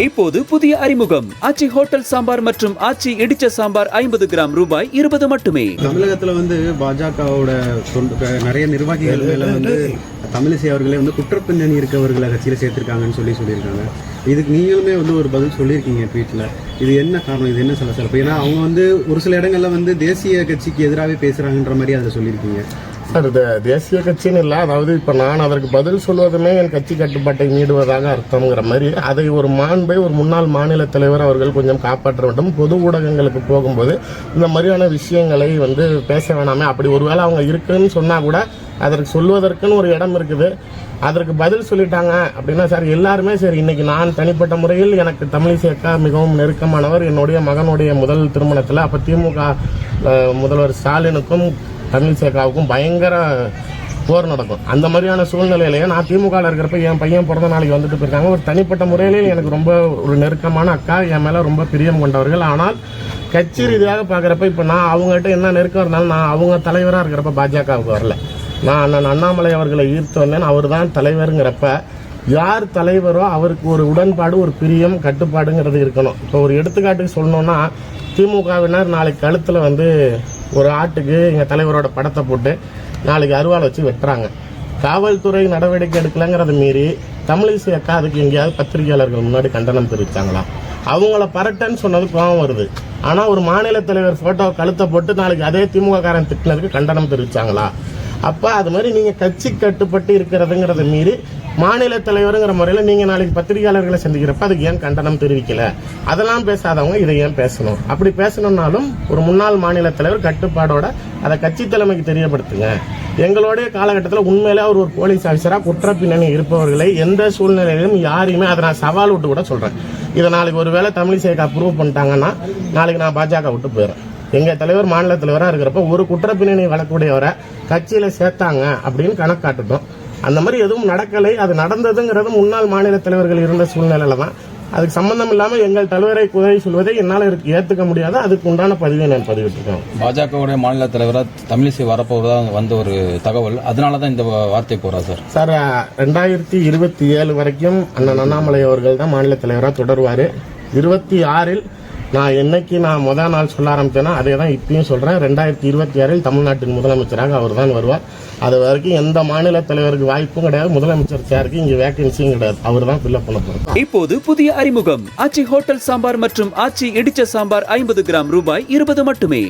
இப்போது புதிய அறிமுகம் ஆச்சி ஹோட்டல் சாம்பார் மற்றும் ஆச்சி இடிச்ச சாம்பார் 50 கிராம் ரூபாய் 20 மட்டுமே. தமிழகத்துல பாஜகவோட நிறைய நிர்வாகிகள் மேல தமிழிசை அவர்களே குற்றப்பின்னணி இருக்கவர்களை கட்சியில சேர்த்திருக்காங்கன்னு சொல்லியிருக்காங்க. இதுக்கு நீங்களுமே ஒரு பதில் சொல்லியிருக்கீங்க ட்வீட்ல. இது என்ன காரணம், இது என்ன சலசலப்பு? ஏன்னா அவங்க ஒரு சில இடங்கள்ல தேசிய கட்சிக்கு எதிராகவே பேசுறாங்கன்ற மாதிரி அதை சொல்லியிருக்கீங்க. சார், இது தேசிய கட்சின்னு இல்லை. அதாவது இப்போ நான் அதற்கு பதில் சொல்வதுமே என் கட்சி கட்டுப்பாட்டை மீடுவதாக அர்த்தம்ங்கிற மாதிரி அதை ஒரு மாண்பை ஒரு முன்னாள் மாநில தலைவர் அவர்கள் கொஞ்சம் காப்பாற்ற வேண்டும். பொது ஊடகங்களுக்கு போகும்போது இந்த மாதிரியான விஷயங்களை பேச வேணாமே. அப்படி ஒருவேளை அவங்க இருக்குன்னு சொன்னால் கூட அதற்கு சொல்வதற்குன்னு ஒரு இடம் இருக்குது. அதற்கு பதில் சொல்லிட்டாங்க அப்படின்னா சார் எல்லாருமே சரி. இன்னைக்கு நான் தனிப்பட்ட முறையில் எனக்கு தமிழிசை அக்கா மிகவும் நெருக்கமானவர். என்னுடைய மகனுடைய முதல் திருமணத்தில் அப்போ திமுக முதல்வர் ஸ்டாலினுக்கும் தமிழிசை அக்காவுக்கும் பயங்கர போர் நடக்கும். அந்த மாதிரியான சூழ்நிலையிலேயே நான் திமுகவில் இருக்கிறப்ப என் பையன் பிறந்த நாளைக்கு வந்துட்டு போயிருக்காங்க. ஒரு தனிப்பட்ட முறையிலே எனக்கு ரொம்ப ஒரு நெருக்கமான அக்கா, என் மேலே ரொம்ப பிரியம் கொண்டவர்கள். ஆனால் கட்சி ரீதியாக பார்க்குறப்ப இப்போ நான் அவங்ககிட்ட என்ன நெருக்கம் இருந்தாலும் நான் அவங்க தலைவராக இருக்கிறப்ப பாஜகவுக்கு வரல. நான் அண்ணன் அண்ணாமலை அவர்களை ஈர்த்து வந்தேன். அவர் தான் தலைவருங்கிறப்ப யார் தலைவரோ அவருக்கு ஒரு உடன்பாடு, ஒரு பிரியம், கட்டுப்பாடுங்கிறது இருக்கணும். இப்போ ஒரு எடுத்துக்காட்டுக்கு சொல்லணும்னா திமுகவினர் நாளைக்கு கழுத்தில் ஒரு ஆட்டுக்கு எங்கள் தலைவரோட படத்தை போட்டு நாளைக்கு அருவாள் வச்சு வெட்டுறாங்க. காவல்துறை நடவடிக்கை எடுக்கலங்கிறத மீறி தமிழிசை அக்கா அதுக்கு எங்கேயாவது பத்திரிகையாளர்கள் முன்னாடி கண்டனம் தெரிவித்தாங்களா? அவங்கள பரட்டன்னு சொன்னது கோபம் வருது. ஆனால் ஒரு மாநில தலைவர் போட்டோ கழுத்தை போட்டு நாளைக்கு அதே திமுக காரன் திட்டினதுக்கு கண்டனம் தெரிவித்தாங்களா? அப்போ அது மாதிரி நீங்கள் கட்சி கட்டுப்பட்டு இருக்கிறதுங்கிறத மீறி மாநில தலைவருங்கிற முறையில் நீங்கள் நாளைக்கு பத்திரிகையாளர்களை சந்திக்கிறப்ப அதுக்கு ஏன் கண்டனம் தெரிவிக்கல? அதெல்லாம் பேசாதவங்க இதை ஏன் பேசணும்? அப்படி பேசணும்னாலும் ஒரு முன்னாள் மாநில தலைவர் கட்டுப்பாடோட அதை கட்சி தலைமைக்கு தெரியப்படுத்துங்க. எங்களுடைய காலகட்டத்தில் உண்மையிலே அவர் ஒரு போலீஸ் ஆஃபீஸராக குற்ற பின்னணி இருப்பவர்களை எந்த சூழ்நிலையிலும் யாரையுமே அதை நான் சவால் விட்டு கூட சொல்கிறேன். இதை நாளைக்கு ஒரு வேளை தமிழிசைக்கு அப்ரூவ் பண்ணிட்டாங்கன்னா நாளைக்கு நான் பாஜக விட்டு போயிடுறேன். எங்கள் தலைவர் மாநில தலைவராக இருக்கிறப்ப ஒரு குற்ற பின்னணி வழக்குடையவரை கட்சியில் சேர்த்தாங்க அப்படின்னு கணக்காட்டுட்டோம். அந்த மாதிரி எதுவும் நடக்கலை. அது நடந்ததுங்கிறது முன்னாள் மாநில தலைவர்கள் இருந்த சூழ்நிலையில தான். அதுக்கு சம்பந்தம் இல்லாமல் எங்கள் தலைவரை குறை சொல்வதை என்னால் ஏற்றுக்க முடியாது. அதுக்கு உண்டான பதிவை நான் பதிவிட்டிருக்கேன். பாஜகவுடைய மாநில தலைவராக தமிழிசை வரப்போவதாக வந்த ஒரு தகவல், அதனால தான் இந்த வார்த்தை போறா சார். சார், 2027 வரைக்கும் அண்ணன் அண்ணாமலை அவர்கள் தான் மாநில தலைவராக தொடருவார். 26 நான் முதல் நாள் சொல்ல ஆரம்பிச்சேன்னா அதே தான் இப்பயும் சொல்றேன். 2026 தமிழ்நாட்டின் முதலமைச்சராக அவர் தான் வருவார். அது வரைக்கும் எந்த மாநில தலைவருக்கு வாய்ப்பும் கிடையாது. முதலமைச்சர் சேருக்கு இங்க வேகன்சியும் கிடையாது. அவர் தான் ஃபில்அப் பண்ண போறார். இப்போது புதிய அறிமுகம் ஆச்சி ஹோட்டல் சாம்பார் மற்றும் ஆச்சி இடிச்ச சாம்பார் 50 கிராம் ரூபாய் 20 மட்டுமே.